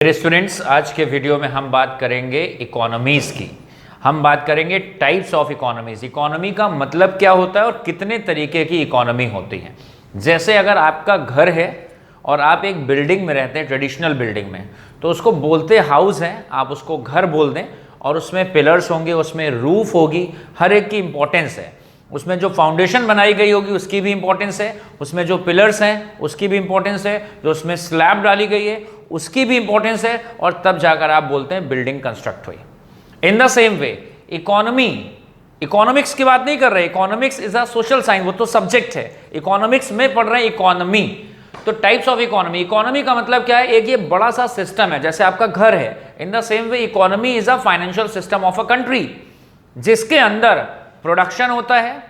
मेरे स्टूडेंट्स, आज के वीडियो में हम बात करेंगे इकोनॉमीज़ की। हम बात करेंगे टाइप्स ऑफ इकोनॉमीज़। इकोनॉमी का मतलब क्या होता है और कितने तरीके की इकोनॉमी होती है। जैसे अगर आपका घर है और आप एक बिल्डिंग में रहते हैं, ट्रेडिशनल बिल्डिंग में, तो उसको बोलते हाउस है, आप उसको घर बोल दें, और उसमें पिलर्स होंगे, उसमें रूफ होगी, हर एक की इंपॉर्टेंस है। उसमें जो फाउंडेशन बनाई गई होगी उसकी भी इंपॉर्टेंस है, उसमें जो पिलर्स हैं उसकी भी इंपॉर्टेंस है, जो उसमें स्लैब डाली गई है उसकी भी इंपॉर्टेंस है, और तब जाकर आप बोलते हैं बिल्डिंग कंस्ट्रक्ट हुई। In the same way economics की बात नहीं कर रहे। Economics is a social science, वो तो सब्जेक्ट है। इकोनॉमिक्स में पढ़ रहे हैं इकोनॉमी। तो टाइप्स ऑफ इकोनॉमी। इकोनॉमी का मतलब क्या है? एक ये बड़ा सा सिस्टम है, जैसे आपका घर है। In the same way economy is a financial system of a country, जिसके अंदर प्रोडक्शन होता है,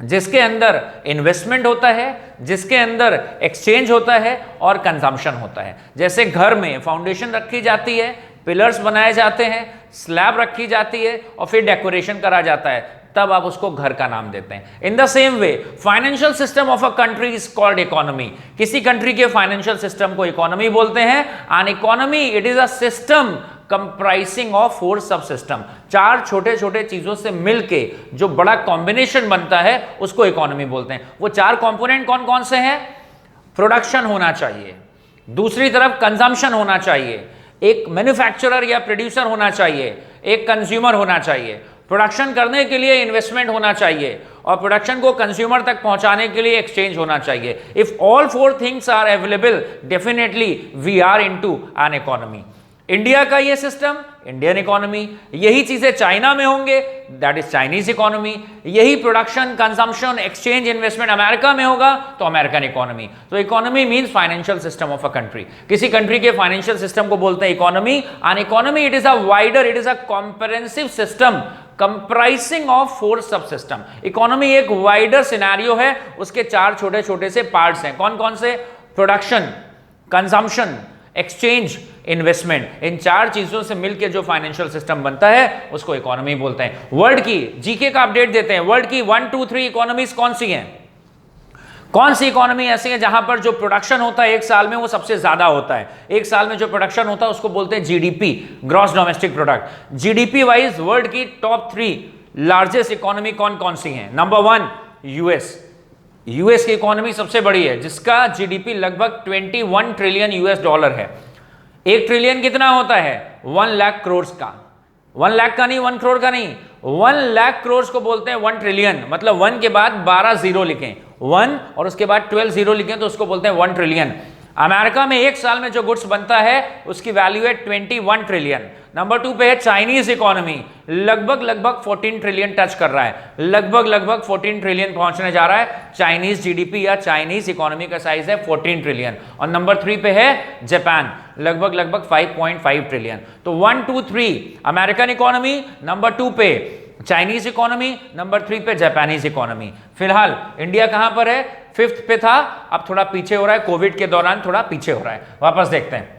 जिसके अंदर इन्वेस्टमेंट होता है, जिसके अंदर एक्सचेंज होता है और कंजम्पशन होता है। जैसे घर में फाउंडेशन रखी जाती है, पिलर्स बनाए जाते हैं, स्लैब रखी जाती है और फिर डेकोरेशन करा जाता है, तब आप उसको घर का नाम देते हैं। In the same way financial system of a country is called economy. किसी कंट्री के फाइनेंशियल सिस्टम को इकोनॉमी बोलते हैं। An economy it is a system comprising of 4 सब सिस्टम। 4 छोटे छोटे चीजों से मिलके जो बड़ा कॉम्बिनेशन बनता है उसको इकोनॉमी बोलते हैं। वो 4 कंपोनेंट कौन कौन से हैं? प्रोडक्शन होना चाहिए, दूसरी तरफ कंजम्पशन होना चाहिए, एक मैन्युफैक्चरर या प्रोड्यूसर होना चाहिए, एक कंज्यूमर होना चाहिए। प्रोडक्शन करने के लिए इन्वेस्टमेंट होना चाहिए और प्रोडक्शन को कंज्यूमर तक पहुंचाने के लिए एक्सचेंज होना चाहिए। If all 4 things are available, definitely we are into an economy. India का ये सिस्टम इंडियन इकोनॉमी, यही चीजें चाइना में होंगे, दैट इज चाइनीज इकोनॉमी। यही production, consumption, exchange, investment America में होगा तो अमेरिकन इकोनॉमी। तो economy means financial system of a country. किसी कंट्री के फाइनेंशियल सिस्टम को बोलते हैं economy. And economy it is a wider, it is a comprehensive system comprising of 4 सब सिस्टम। इकोनॉमी एक वाइडर सिनेरियो है, उसके 4 छोटे छोटे से पार्ट्स हैं। कौन कौन से? Production, consumption, exchange, investment. इन 4 चीजों से मिलकर जो फाइनेंशियल सिस्टम बनता है उसको इकोनॉमी बोलते हैं। वर्ल्ड की जीके का अपडेट देते हैं। वर्ल्ड की 1, 2, 3 इकोनॉमीज कौन सी हैं? कौन सी इकोनॉमी ऐसी है जहां पर जो प्रोडक्शन होता है एक साल में वो सबसे ज्यादा होता है? एक साल में जो प्रोडक्शन होता है उसको बोलते हैं GDP, gross domestic product. GDP wise world की टॉप 3 लार्जेस्ट इकोनॉमी कौन कौन सी हैं? Number 1 US. यूएस की इकोनॉमी सबसे बड़ी है, जिसका जीडीपी लगभग 21 ट्रिलियन यूएस डॉलर है। 1 ट्रिलियन कितना होता है? 1 लाख करोड़ का। 1 लाख का नहीं, 1 करोड़ का नहीं, 1 लाख करोड़ को बोलते हैं 1 ट्रिलियन। मतलब 1 के बाद 12 जीरो लिखें, 1 और उसके बाद 12 जीरो लिखें तो उसको बोलते हैं 1 ट्रिलियन। अमेरिका में एक साल में जो गुड्स बनता है उसकी वैल्यू है 21 ट्रिलियन। नंबर 2 पे है चाइनीज इकोनॉमी, लगभग 14 ट्रिलियन टच कर रहा है, लगभग 14 ट्रिलियन पहुंचने जा रहा है। चाइनीज जीडीपी या चाइनीज इकोनॉमी का साइज है 14 ट्रिलियन। और नंबर 3 पे है जापान, लगभग 5.5 ट्रिलियन। तो 1, 2, 3 अमेरिकन इकोनॉमी, नंबर 2 पे चाइनीज इकोनॉमी, नंबर 3 पे जापानीज इकोनॉमी। फिलहाल इंडिया कहां पर है? 5th पे था, अब थोड़ा पीछे हो रहा है, कोविड के दौरान थोड़ा पीछे हो रहा है। वापस देखते हैं।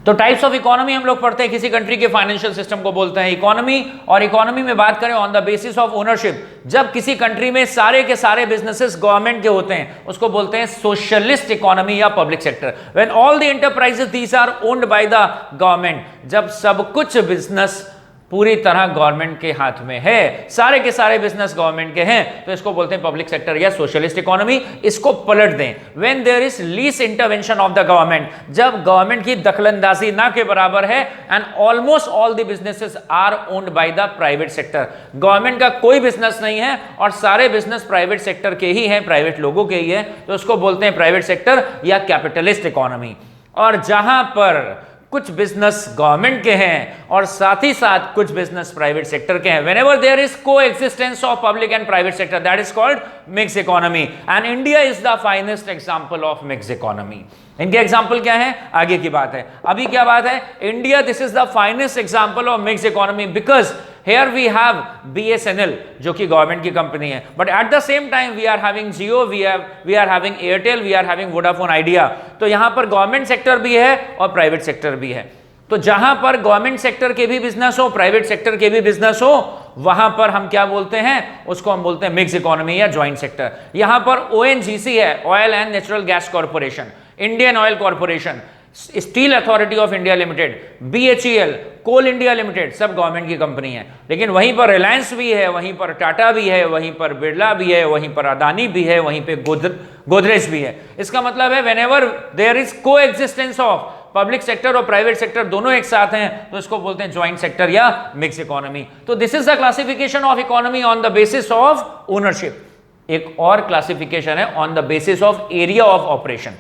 तो टाइप्स ऑफ इकोनॉमी हम लोग पढ़ते हैं, किसी कंट्री के फाइनेंशियल सिस्टम को बोलते हैं इकोनॉमी। और इकोनॉमी में बात करें on the basis of ownership, जब किसी कंट्री में सारे के सारे बिजनेसेस गवर्नमेंट के होते हैं उसको बोलते हैं सोशलिस्ट इकोनॉमी या public sector. When all the enterprises these are owned by the government, जब सब कुछ बिजनेस पूरी तरह गवर्नमेंट के हाथ में है, सारे के सारे बिजनेस गवर्नमेंट के हैं, तो इसको बोलते हैं पब्लिक सेक्टर या सोशलिस्ट इकोनॉमी। इसको पलट दें, when there is least intervention of the government, जब गवर्नमेंट की दखलंदाजी ना के बराबर है, and almost all the businesses are owned by the private sector. Government का कोई बिजनेस नहीं है और सारे बिजनेस प्राइवेट सेक्टर के ही हैं, प्राइवेट लोगों के ही है, तो उसको बोलते हैं प्राइवेट सेक्टर या कैपिटलिस्ट इकोनॉमी। और जहां पर कुछ बिजनेस गवर्नमेंट के हैं और साथ ही साथ कुछ बिजनेस प्राइवेट सेक्टर के हैं, whenever there is coexistence of public and private sector, that is called mixed economy, and India is the finest example of mixed economy। इनके एग्जाम्पल क्या है आगे की बात है। अभी क्या बात है? India this is the finest example of mixed economy because here we have BSNL जो कि गवर्नमेंट की कंपनी है, but at the same time we are having Jio, we are having Airtel, we are having Vodafone Idea. तो यहां पर government sector भी है और प्राइवेट सेक्टर भी है। तो जहां पर गवर्नमेंट सेक्टर के भी बिजनेस हो, प्राइवेट सेक्टर के भी बिजनेस हो, वहां पर हम क्या बोलते हैं? उसको हम बोलते हैं मिक्स इकोनॉमी या ज्वाइंट सेक्टर। यहां पर ONGC है, oil and natural gas corporation, Indian oil corporation, steel authority of India limited, BHEL, coal India limited, सब गवर्नमेंट की कंपनी है। लेकिन वहीं पर रिलायंस भी है, वहीं पर टाटा भी है, वहीं पर बिरला भी है, वहीं पर अदानी भी है, वहीं पे गोदरेज भी है। इसका मतलब है व्हेनेवर देयर इज को एग्जिस्टेंस ऑफ पब्लिक सेक्टर और प्राइवेट सेक्टर दोनों एक साथ हैं, तो इसको बोलते हैं ज्वाइंट सेक्टर या मिक्स इकोनॉमी। तो this is the classification of economy on the basis of ownership. एक और क्लासिफिकेशन है on the basis of area of operation.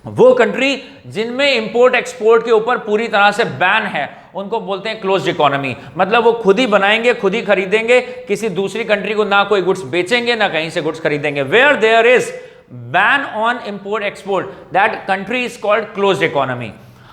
वो कंट्री जिनमें इंपोर्ट एक्सपोर्ट के ऊपर पूरी तरह से बैन है उनको बोलते हैं क्लोज्ड इकोनॉमी। मतलब वो खुद ही बनाएंगे, खुद ही खरीदेंगे, किसी दूसरी कंट्री को ना कोई गुड्स बेचेंगे ना कहीं से गुड्स खरीदेंगे। Where there is ban on import export, that country is called closed economy.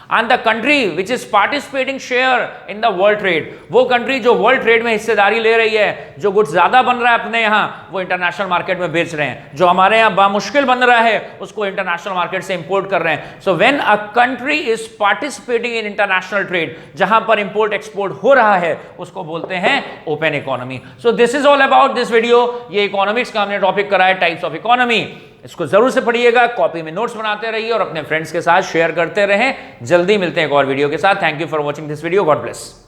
And the country which is participating share in the world trade, वो कंट्री जो वर्ल्ड ट्रेड में हिस्सेदारी ले रही है, जो गुड्स ज्यादा बन रहा है अपने यहाँ वो इंटरनेशनल मार्केट में बेच रहे हैं, जो हमारे यहाँ बामुश्किल बन रहा है उसको इंटरनेशनल मार्केट से इंपोर्ट कर रहे हैं। So when a country is participating in international trade, जहां पर इंपोर्ट एक्सपोर्ट हो रहा है उसको बोलते हैं open economy. So this is all about this video. ये इकोनॉमिक्स का हमने टॉपिक करा है, टाइप्स ऑफ इकोनॉमी। इसको जरूर से पढ़िएगा, कॉपी में नोट्स बनाते रहिए और अपने फ्रेंड्स के साथ शेयर करते रहें। जल्दी मिलते हैं एक और वीडियो के साथ। Thank you for watching this video. God bless.